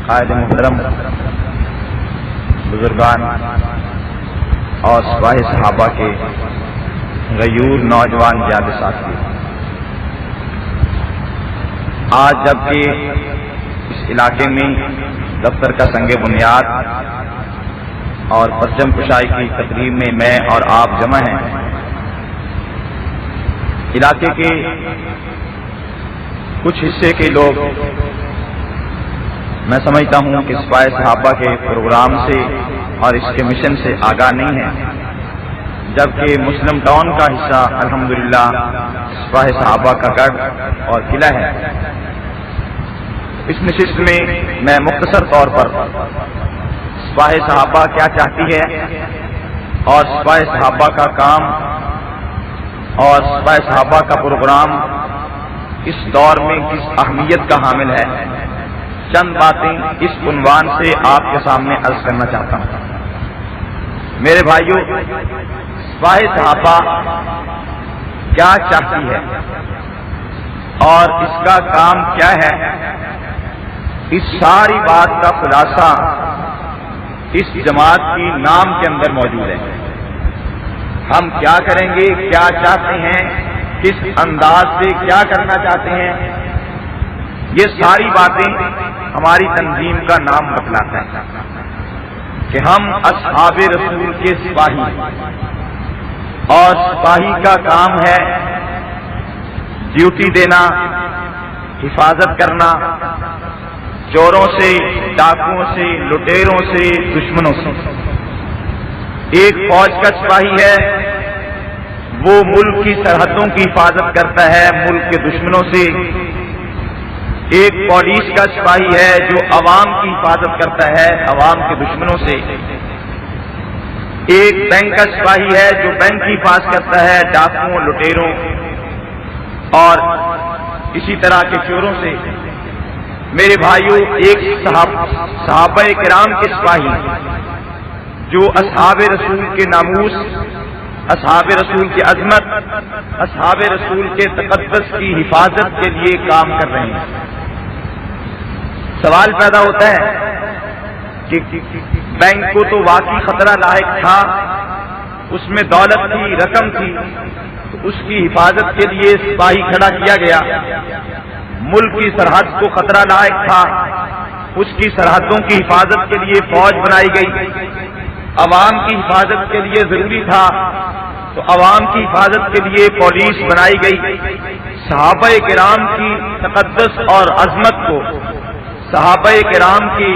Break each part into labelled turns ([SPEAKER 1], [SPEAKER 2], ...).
[SPEAKER 1] قائد محترم بزرگان اور سپاہی صحابہ کے غیور نوجوان جاد ساتھی، آج جبکہ اس علاقے میں دفتر کا سنگ بنیاد اور پرچم کشائی کی تقریب میں میں اور آپ جمع ہیں، علاقے کے کچھ حصے کے لوگ میں سمجھتا ہوں کہ سپاہی صحابہ کے پروگرام سے اور اس کے مشن سے آگاہ نہیں ہیں، جبکہ مسلم ٹاؤن کا حصہ الحمدللہ سپاہی صحابہ کا گڑھ اور قلعہ ہے۔ اس نشست میں میں مختصر طور پر سپاہی صحابہ کیا چاہتی ہے اور سپاہی صحابہ کا کام اور سپاہی صحابہ کا پروگرام اس دور میں کس اہمیت کا حامل ہے، چند باتیں اس عنوان سے آپ کے سامنے عرض کرنا چاہتا ہوں۔ میرے بھائیوں، سپاہی صحابہ کیا چاہتی ہے اور اس کا کام کیا ہے، اس ساری بات کا خلاصہ اس جماعت کی نام کے اندر موجود ہے۔ ہم کیا کریں گے، کیا چاہتے ہیں، کس انداز سے کیا کرنا چاہتے ہیں، یہ ساری باتیں ہماری تنظیم کا نام بتلاتا ہے کہ ہم اصحاب رسول کے سپاہی، اور سپاہی کا کام ہے ڈیوٹی دینا، حفاظت کرنا چوروں سے، ڈاکوؤں سے، لٹیروں سے، دشمنوں سے۔ ایک فوج کا سپاہی ہے وہ ملک کی سرحدوں کی حفاظت کرتا ہے ملک کے دشمنوں سے۔ ایک پولیس کا سپاہی ہے جو عوام کی حفاظت کرتا ہے عوام کے دشمنوں سے۔ ایک بینک کا سپاہی ہے جو بینک کی حفاظت کرتا ہے ڈاکوؤں، لٹیروں اور اسی طرح کے چوروں سے۔ میرے بھائیوں، ایک صحابہ کرام کے سپاہی جو اصحاب رسول کے ناموس، اصحاب رسول کی عظمت، اصحاب رسول کے تقدس کی حفاظت کے لیے کام کر رہے ہیں۔ سوال پیدا ہوتا ہے کہ بینک کو تو واقعی خطرہ لاحق تھا، اس میں دولت تھی، رقم تھی، تو اس کی حفاظت کے لیے سپاہی کھڑا کیا گیا۔ ملک کی سرحد کو خطرہ لاحق تھا، اس کی سرحدوں کی حفاظت کے لیے فوج بنائی گئی۔ عوام کی حفاظت کے لیے ضروری تھا تو عوام کی حفاظت کے لیے پولیس بنائی گئی۔ صحابہ کرام کی تقدس اور عظمت کو، صحابہ کرام کی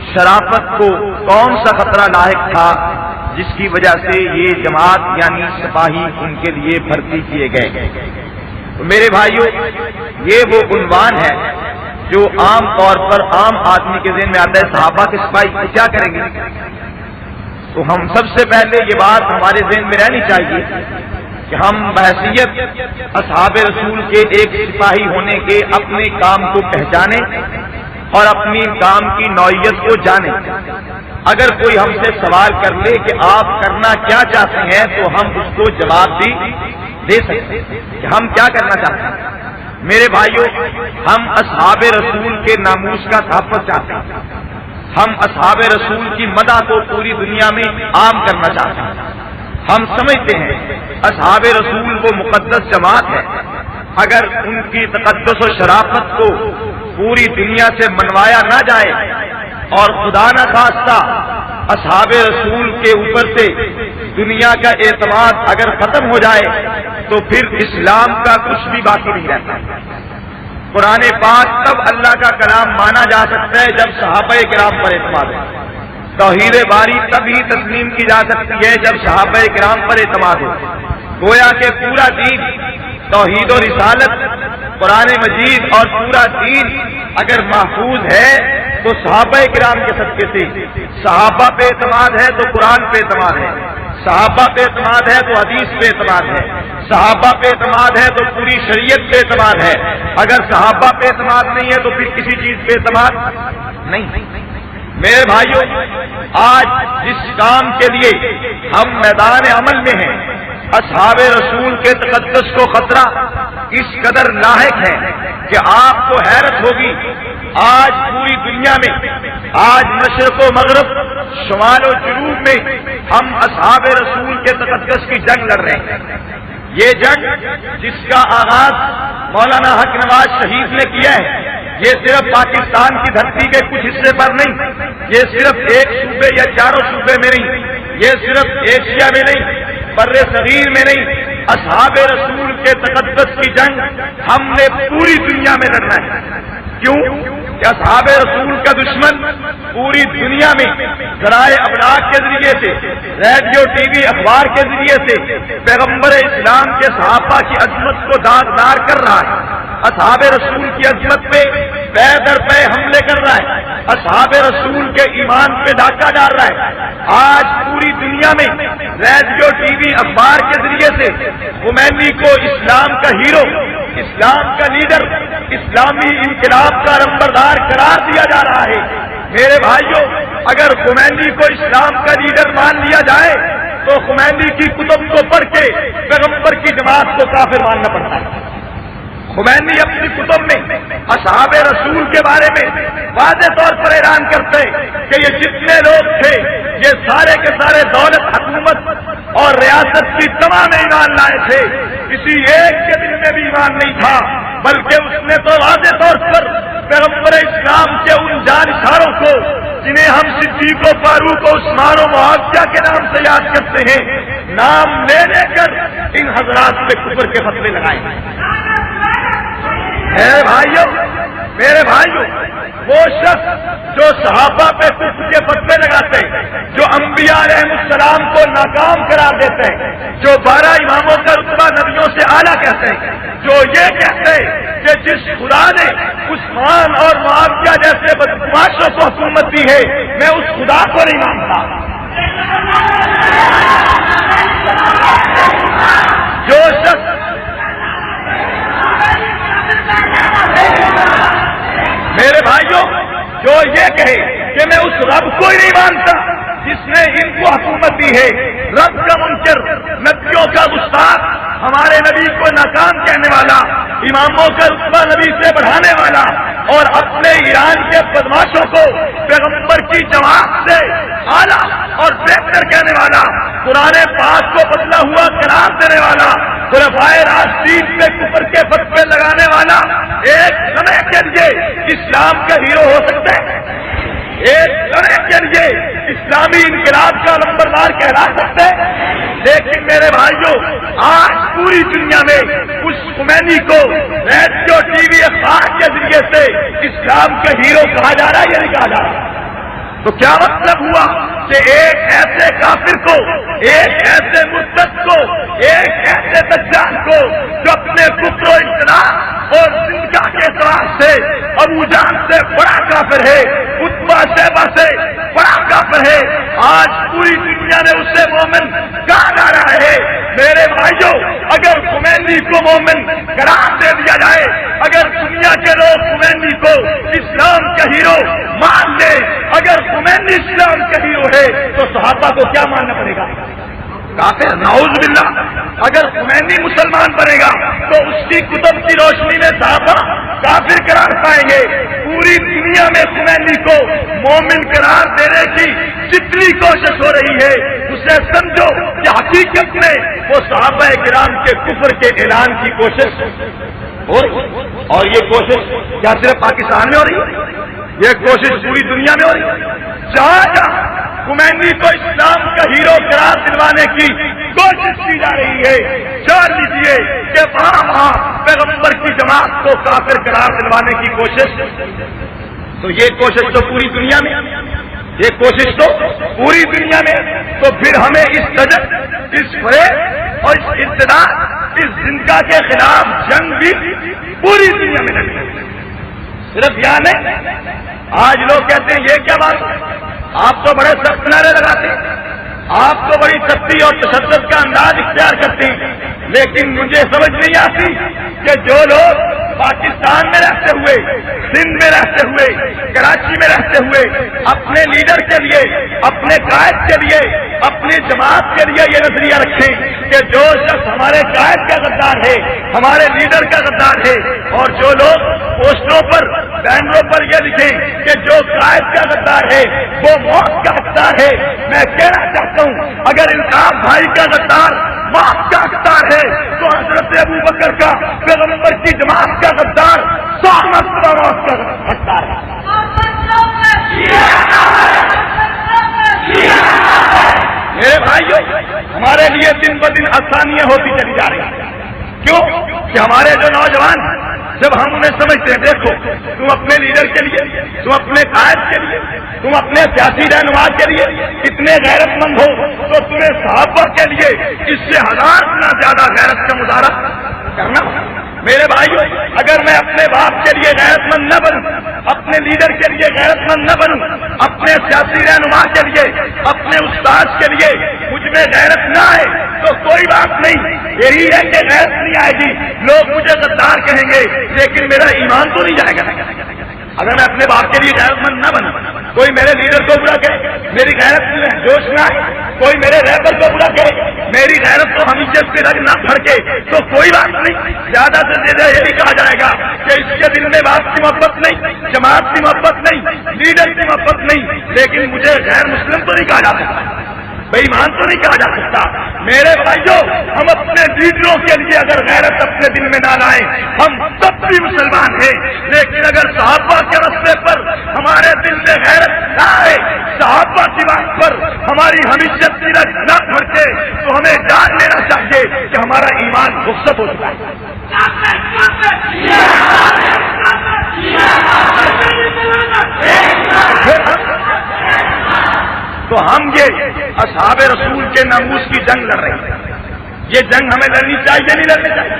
[SPEAKER 1] شرافت کو کون سا خطرہ لاحق تھا جس کی وجہ سے یہ جماعت یعنی سپاہی ان کے لیے بھرتی کیے گئے؟ تو میرے بھائیوں، یہ وہ عنوان ہے جو عام طور پر عام آدمی کے ذہن میں آتا ہے، صحابہ کے سپاہی کیا کریں گے؟ تو ہم سب سے پہلے یہ بات ہمارے ذہن میں رہنی چاہیے کہ ہم بحیثیت اصحاب رسول کے ایک سپاہی ہونے کے اپنے کام کو پہچانیں اور اپنی کام کی نوعیت کو جانیں۔ اگر کوئی ہم سے سوال کر لے کہ آپ کرنا کیا چاہتے ہیں تو ہم اس کو جواب بھی دے سکتے ہیں کہ ہم کیا کرنا چاہتے ہیں۔ میرے بھائیوں، ہم اصحاب رسول کے ناموس کا تحفظ چاہتے ہیں، ہم اصحاب رسول کی مدح کو پوری دنیا میں عام کرنا چاہتے ہیں۔ ہم سمجھتے ہیں اصحاب رسول وہ مقدس جماعت ہے، اگر ان کی تقدس و شرافت کو پوری دنیا سے منوایا نہ جائے اور خدا نہ خواستہ اصحاب رسول کے اوپر سے دنیا کا اعتماد اگر ختم ہو جائے تو پھر اسلام کا کچھ بھی باقی نہیں رہتا۔ قرآن پاک تب اللہ کا کلام مانا جا سکتا ہے جب صحابہ کرام پر اعتماد ہے۔ توحید باری تب ہی تسلیم کی جا سکتی ہے جب صحابہ کرام پر اعتماد ہو۔ گویا کہ پورا دین، توحید و رسالت، قرآن مجید اور پورا دین اگر محفوظ ہے تو صحابہ کرام کے صدقے سے، صحابہ پہ اعتماد ہے تو قرآن پہ اعتماد ہے، صحابہ پہ اعتماد ہے تو حدیث پہ اعتماد ہے، صحابہ پہ اعتماد ہے تو پوری شریعت پہ اعتماد ہے۔ اگر صحابہ پہ اعتماد نہیں ہے تو پھر کسی چیز پہ اعتماد نہیں۔ میرے بھائیوں، آج جس کام کے لیے ہم میدان عمل میں ہیں، اصحاب رسول کے تقدس کو خطرہ اس قدر لاحق ہیں کہ آپ کو حیرت ہوگی. آج پوری دنیا میں، آج مشرق و مغرب، شمال و جنوب میں ہم اصحاب رسول کے تقدس کی جنگ لڑ رہے ہیں. یہ جنگ جس کا آغاز مولانا حق نواز شہید نے کیا ہے، یہ صرف پاکستان کی دھرتی کے کچھ حصے پر نہیں، یہ صرف ایک صوبے یا چاروں صوبے میں نہیں، یہ صرف ایشیا میں نہیں، بر صغیر میں نہیں، اصحاب رسول کے تقدس کی جنگ ہم نے پوری دنیا میں لڑنا ہے. کیوں کہ اصحاب رسول کا دشمن پوری دنیا میں ذرائع ابلاغ کے ذریعے سے، ریڈیو، ٹی وی، اخبار کے ذریعے سے پیغمبر اسلام کے صحابہ کی عظمت کو داغدار کر رہا ہے. اصحاب رسول کی عظمت پہ پے در پے حملے کر رہا ہے، اصحاب رسول کے ایمان پہ ڈاکہ ڈال رہا ہے. آج پوری دنیا میں ریڈیو، ٹی وی، اخبار کے ذریعے سے خمینی کو اسلام کا ہیرو، اسلام کا لیڈر، اسلامی انقلاب کا نمبردار قرار دیا جا رہا ہے. میرے بھائیوں، اگر خمینی کو اسلام کا لیڈر مان لیا جائے تو خمینی کی کتب کو پڑھ کے پیغمبر کی جماعت کو کافر ماننا پڑتا ہے. خمینی اپنی کتب میں اصحاب رسول کے بارے میں واضح طور پر اعلان کرتے کہ یہ جتنے لوگ تھے یہ سارے کے سارے دولت، حکومت اور ریاست کی تمام ایمان لائے تھے. کسی ایک کے دل میں بھی ایمان نہیں تھا، بلکہ اس نے تو واضح طور پر پیغمبر اسلام کے ان جانشاروں کو جنہیں ہم صدیق و فاروق و عثمان و معاویہ کے نام سے یاد کرتے ہیں، نام لے لے کر ان حضرات پہ کفر کے فتوے لگائے. میرے بھائیوں، وہ شخص جو صحابہ پہ کفر کے فتوے لگاتے ہیں، جو انبیاء علیہ السلام کو ناکام قرار دیتے ہیں، جو 12 اماموں کا رتبہ نبیوں سے اعلیٰ کہتے ہیں، جو یہ کہتے ہیں کہ جس خدا نے عثمان اور معاویہ جیسے بدماشوں کو حکومت دی ہے، میں اس خدا کو نہیں مانتا. جو شخص میرے بھائیوں، جو یہ کہے کہ میں اس رب کو ہی نہیں مانتا جس نے ان کو حکومت دی ہے، رب کا منکر، نبیوں کا گستاخ، ہمارے نبی کو ناکام کہنے والا، اماموں کا رتبہ نبی سے بڑھانے والا اور اپنے ایران کے بدماشوں کو پیغمبر کی جماعت سے اعلیٰ اور بہتر کہنے والا، قرآن پاک کو بدلا ہوا قرار دینے والا، خلفائے راشدین پہ کفر کے فتوے لگانے والا ایک سمے کے لیے اسلام کا ہیرو ہو سکتا ہے، ایک سمے کے لیے اسلامی انقلاب کا نمبردار کہلا سکتے ہیں. لیکن میرے بھائیوں، آج پوری دنیا میں اس خمینی کو ریڈیو، ٹی وی، اخبار کے ذریعے سے اسلام کا ہیرو کہا جا رہا ہے یا نہیں کہا جا رہا؟ تو کیا مطلب ہوا کہ ایک ایسے کافر کو، ایک ایسے مرتد کو، ایک ایسے دجال کو جو اپنے کفر و انقلاب اور زندگی کے اعتبار سے ابو جہل سے بڑا کافر ہے، عتبہ شیبہ سے بڑا کافر ہے، آج پوری دنیا نے اسے مومن کہا جا رہا ہے. میرے بھائیوں، اگر خمینی کو مومن قرار دے دیا جائے، اگر دنیا کے لوگ خمینی کو اسلام کا ہیرو مان لیں، اگر خمینی اسلام کا ہیرو ہے تو صحابہ کو کیا ماننا پڑے گا؟ کافر. نعوذ باللہ. اگر خمینی مسلمان بنے گا تو اس کی کتب کی روشنی میں صحابہ کافر قرار پائیں گے. پوری دنیا میں خمینی کو مومن قرار دینے کی جتنی کوشش ہو رہی ہے، اسے سمجھو کہ حقیقت میں وہ صحابہ کرام کے کفر کے اعلان کی کوشش اور یہ کوشش کیا صرف پاکستان میں ہو رہی ہے؟ یہ کوشش پوری دنیا میں ہو رہی ہے. جہاں خمینی کو اسلام کا ہیرو قرار دلوانے کی کوشش کی جا رہی ہے، جان لیجیے کہ وہاں پیغمبر کی جماعت کو کافر قرار دلوانے کی کوشش. تو یہ کوشش تو پوری دنیا میں، یہ کوشش تو پوری دنیا میں. تو پھر ہمیں اس تجربے، اس فریب اور اس ابتداء، اس زندگی کے خلاف جنگ بھی پوری دنیا میں لڑنی ہے. صرف یہاں نہیں. آج لوگ کہتے ہیں یہ کیا بات، آپ تو بڑے سخت نعرے لگاتے ہیں، آپ تو بڑی سختی اور تشدد کا انداز اختیار کرتے ہیں، لیکن مجھے سمجھ نہیں آتی کہ جو لوگ پاکستان میں رہتے ہوئے، سندھ میں رہتے ہوئے، کراچی میں رہتے ہوئے اپنے لیڈر کے لیے، اپنے قائد کے لیے اپنی جماعت کے لیے یہ نظریہ رکھیں کہ جو شخص ہمارے قائد کا غدار ہے، ہمارے لیڈر کا غدار ہے، اور جو لوگ پوسٹروں پر بینروں پر یہ لکھیں کہ جو قائد کا غدار ہے وہ موت کا غدار ہے، میں کہنا چاہتا ہوں اگر القام بھائی کا غدار موت کا غدار ہے تو حضرت ابوبکر کا پیغمبر کی جماعت کا غدار 100 مرتبہ موت کا غدار ہے۔ میرے بھائیو، ہمارے لیے دن بدن آسانیاں ہوتی چلی جا رہی ہیں۔ کیوں کہ ہمارے جو نوجوان جب ہم انہیں سمجھتے ہیں، دیکھو تم اپنے لیڈر کے لیے، تم اپنے قائد کے لیے، تم اپنے سیاسی رہنما کے لیے اتنے غیرت مند ہو تو تمہیں صحابہ کے لیے اس سے 1000 گنا زیادہ غیرت کا مظاہرہ کرنا ہوگا۔ میرے بھائیو، اگر میں اپنے باپ کے لیے غیرت مند نہ بنوں، اپنے لیڈر کے لیے غیرت مند نہ بنوں، اپنے سیاسی رہنما کے لیے، اپنے استاد کے لیے مجھ میں غیرت نہ آئے تو کوئی بات نہیں، یہی ہے کہ غیرت نہیں آئے گی، لوگ مجھے غدار کہیں گے لیکن میرا ایمان تو نہیں جائے گا۔ اگر میں اپنے باپ کے لیے غیرت مند نہ بنوں، کوئی میرے لیڈر کو برا کہے، میری غیرت میں جوش نہ آئے، کوئی میرے رہبر کو برا کہے، میری غیرت کو ہمیشہ سے رنگ نہ بھڑکے تو کوئی بات نہیں، زیادہ سے زیادہ یہی کہا جائے گا کہ اس کے دل میں باپ کی محبت نہیں، جماعت کی محبت نہیں، لیڈر کی محبت نہیں، لیکن مجھے غیر مسلم تو نہیں کہا جا سکتا، بے ایمان تو نہیں کہا جا سکتا۔ میرے بھائیوں، ہم اپنے لیڈروں کے لیے اگر غیرت اپنے دل میں نہ لائیں، ہم تب بھی مسلمان ہیں، لیکن اگر صحابہ کے راستے پر ہمارے دل میں غیرت نہ آئے، صحابہ کی بات پر ہماری ہمیشہ کی رگ نہ بھڑکے تو ہمیں جان لینا چاہیے کہ ہمارا ایمان رخصت ہو چکا ہے۔ تو ہم یہ اصحاب رسول کے ناموس کی جنگ لڑ رہے ہیں، یہ جنگ ہمیں لڑنی چاہیے نہیں لڑنی چاہیے؟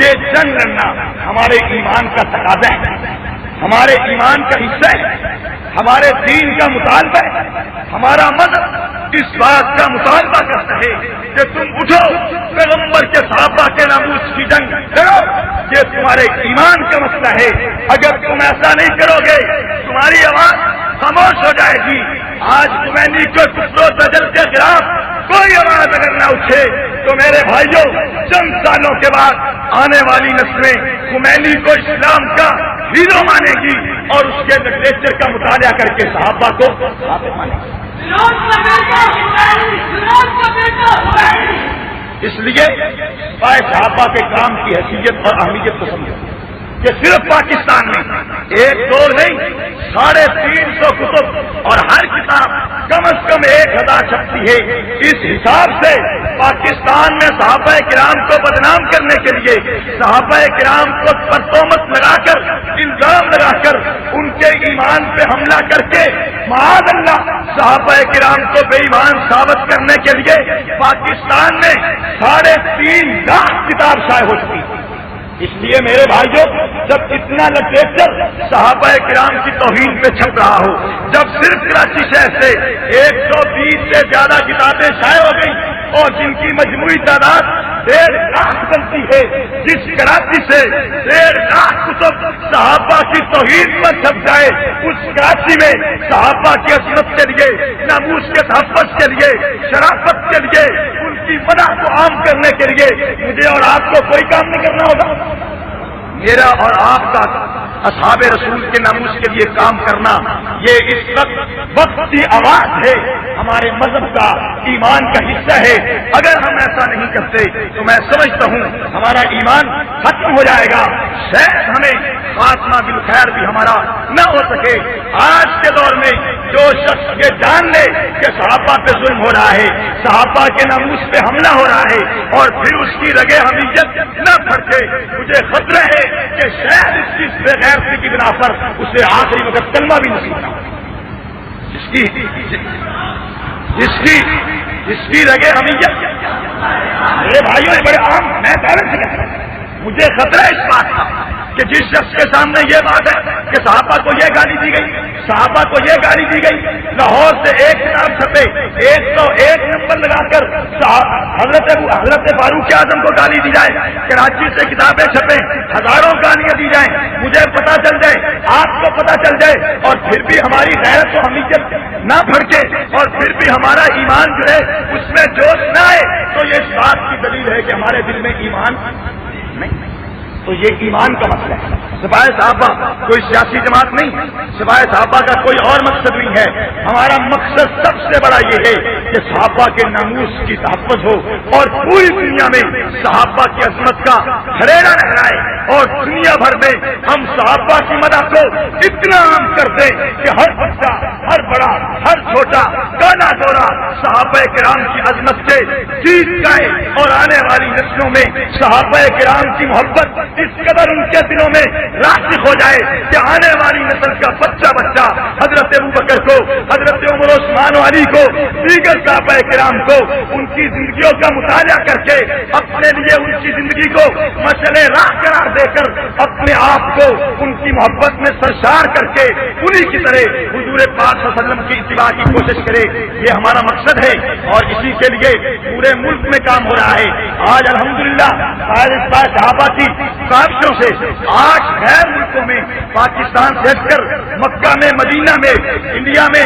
[SPEAKER 1] یہ جنگ لڑنا ہمارے ایمان کا تقاضا ہے، ہمارے ایمان کا حصہ ہے، ہمارے دین کا مطالبہ ہے، ہمارا مذہب اس بات کا مطالبہ کرتا ہے کہ تم اٹھو، پیغمبر کے صحابہ کے ناموس کی جنگ کرو، یہ تمہارے ایمان کا مسئلہ ہے۔ اگر تم ایسا نہیں کرو گے تمہاری آواز خاموش ہو جائے گی۔ آج خمینی کو کفر و دجل کے خلاف کوئی آواز اگر نہ اٹھے تو میرے بھائیوں، چند سالوں کے بعد آنے والی نسلیں خمینی کو اسلام کا ہیرو مانے گی اور اس کے لٹریچر کا مطالعہ کر کے صحابہ کو مانے گی۔ اس لیے صحابہ کے کام کی حیثیت اور اہمیت کو سمجھو کہ صرف پاکستان میں ایک دور نہیں، 350 کتب اور ہر کتاب کم از کم 1000 چھپتی ہے۔ اس حساب سے پاکستان میں صحابہ کرام کو بدنام کرنے کے لیے، صحابہ کرام کو پر تہمت لگا کر، الزام لگا کر، ان کے ایمان پہ حملہ کر کے معاذ اللہ صحابہ کرام کو بے ایمان ثابت کرنے کے لیے پاکستان میں 3.5 لاکھ کتاب شائع ہو چکی ہے۔ اس لیے میرے بھائیوں، جب اتنا لٹریچر صحابہ کرام کی توہین پہ چھپ رہا ہو، جب صرف کراچی شہر سے 120 سے زیادہ کتابیں شائع ہو گئی اور جن کی مجموعی تعداد 1.5 لاکھ بنتی ہے، جس کراچی سے 1.5 لاکھ کتب صحابہ کی توہین پر چھپ جائے، اس کراچی میں صحابہ کی عصمت کے لیے، ناموس کے تحفظ کے لیے، شرافت کے لیے، ان کی مدح کو عام کرنے کے لیے مجھے اور آپ کو کوئی کام نہیں کرنا ہوگا۔ میرا اور آپ کا اصحاب رسول کے ناموس کے لیے کام کرنا، یہ اس وقت کی آواز ہے، ہمارے مذہب کا، ایمان کا حصہ ہے۔ اگر ہم ایسا نہیں کرتے تو میں سمجھتا ہوں ہمارا ایمان ختم ہو جائے گا، شاید ہمیں خاتمہ بالخیر بھی ہمارا نہ ہو سکے۔ آج کے دور میں جو شخص یہ جان لے کہ صحابہ پہ ظلم ہو رہا ہے، صحابہ کے ناموس پہ حملہ ہو رہا ہے، اور پھر اس کی رگے حمیت نہ پھڑکے، مجھے خطرہ ہے کہ شاید اس چیز پہ غیرتی کی بنا پر اسے آخری وقت کلمہ بھی نصیب نہ ہو۔ جس کی رگے حمیت، میرے بھائیوں، بڑے عام، میں پہلے سے کہتا ہوں، مجھے خطرہ اس بات کا کہ جس شخص کے سامنے یہ بات ہے کہ صحابہ کو یہ گالی دی گئی، صحابہ کو یہ گالی دی گئی، لاہور سے ایک کتاب چھپے 101 نمبر لگا کر حضرت فاروق اعظم کو گالی دی جائے، کراچی سے کتابیں چھپیں ہزاروں گالیاں دی جائیں، مجھے پتا چل جائے، آپ کو پتا چل جائے، اور پھر بھی ہماری غیرت و حمیت نہ بھڑکے اور پھر بھی ہمارا ایمان جو ہے اس میں جوش نہ آئے، تو یہ اس بات کی دلیل ہے کہ ہمارے دل میں ایمان نہیں، تو یہ ایمان کا مسئلہ ہے۔ سپاہی صحابہ کوئی سیاسی جماعت نہیں، سپاہی صحابہ کا کوئی اور مقصد نہیں ہے، ہمارا مقصد سب سے بڑا یہ ہے کہ صحابہ کے ناموس کی تحفظ ہو اور پوری دنیا میں صحابہ کی عظمت کا خریدا لہرائے، اور دنیا بھر میں ہم صحابہ کی مدح کو اتنا عام کر دیں کہ ہر بچہ، ہر بڑا، ہر چھوٹا، کانا گورا صحابہ کرام کی عظمت سے گیت گائے، اور آنے والی نسلوں میں صحابہ کرام کی محبت اس قدر ان کے دلوں میں راسخ ہو جائے کہ آنے والی نسل کا بچہ حضرت ابوبکر کو، حضرت عمر عثمان و علی کو، دیگر صحابہ کرام کو ان کی زندگیوں کا مطالعہ کر کے اپنے لیے ان کی زندگی کو مشعل راہ قرار دے کر اپنے آپ کو ان کی محبت میں سرشار کر کے انہی کی طرح حضور پاک صلی اللہ علیہ وسلم کی اتباع کی کوشش کرے، یہ ہمارا مقصد ہے، اور اسی کے لیے پورے ملک میں کام ہو رہا ہے۔ آج الحمدللہ صحابہ کی کاوشوں سے 8 غیر ملکوں میں، پاکستان سے ہٹ کر مکہ میں، مدینہ میں، انڈیا میں،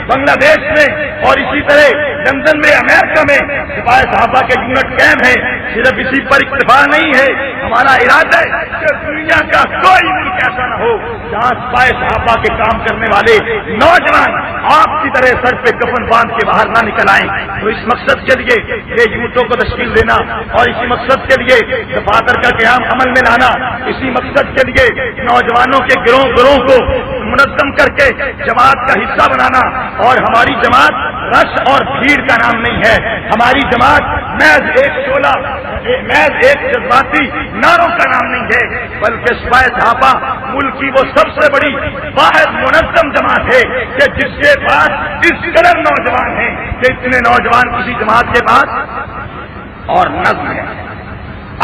[SPEAKER 1] بنگلہ دیش میں، اور اسی طرح لندن میں، امریکہ میں سپاہی صحابہ کے یونٹ قائم ہیں۔ صرف اسی پر اکتفا نہیں ہے، ہمارا ارادہ ہے کہ دنیا کا کوئی ملک ایسا نہ ہو جہاں سپاہی صحابہ کے کام کرنے والے نوجوان آپ کی طرح سر پہ کفن باندھ کے باہر نہ نکل آئیں۔ تو اس مقصد کے لیے یہ یونٹوں کو تشکیل دینا، اور اسی مقصد کے لیے دفاتر کا قیام عمل میں لانا، اسی مقصد کے لیے نوجوانوں کے گروہ کو منظم کر کے جماعت کا حصہ بنانا، اور ہماری جماعت رش اور بھیڑ کا نام نہیں ہے، ہماری جماعت محض ایک شعلہ، محض ایک جذباتی نعروں کا نام نہیں ہے، بلکہ سپاہی صحابہ ملک کی وہ سب سے بڑی واحد منظم جماعت ہے کہ جس کے پاس اس قدر نوجوان ہیں کہ اتنے نوجوان کسی جماعت کے پاس، اور نظم ہے،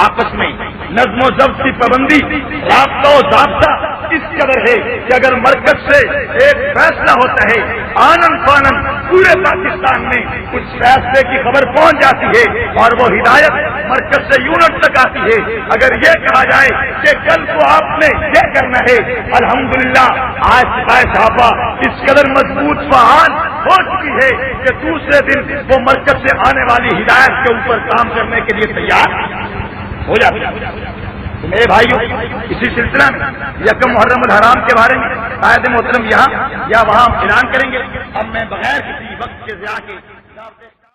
[SPEAKER 1] آپس میں نظم و ضبط کی پابندی، رابطہ و ضابطہ اس قدر ہے کہ اگر مرکز سے ایک فیصلہ ہوتا ہے آنن فانن پورے پاکستان میں کچھ فیصلے کی خبر پہنچ جاتی ہے، اور وہ ہدایت مرکز سے یونٹ تک آتی ہے۔ اگر یہ کہا جائے کہ کل کو آپ نے یہ کرنا ہے، الحمدللہ آج سپاہی صحابہ اس قدر مضبوط فعال ہو چکی ہے کہ دوسرے دن وہ مرکز سے آنے والی ہدایت کے اوپر کام کرنے کے لیے تیار ہو جاتی ہے۔ تو میرے بھائیوں، اسی سلسلہ میں یکم محرم الحرام کے بارے میں قائد محترم یہاں یا وہاں اعلان کریں گے۔ اب میں بغیر کسی وقت کے ضیاع کے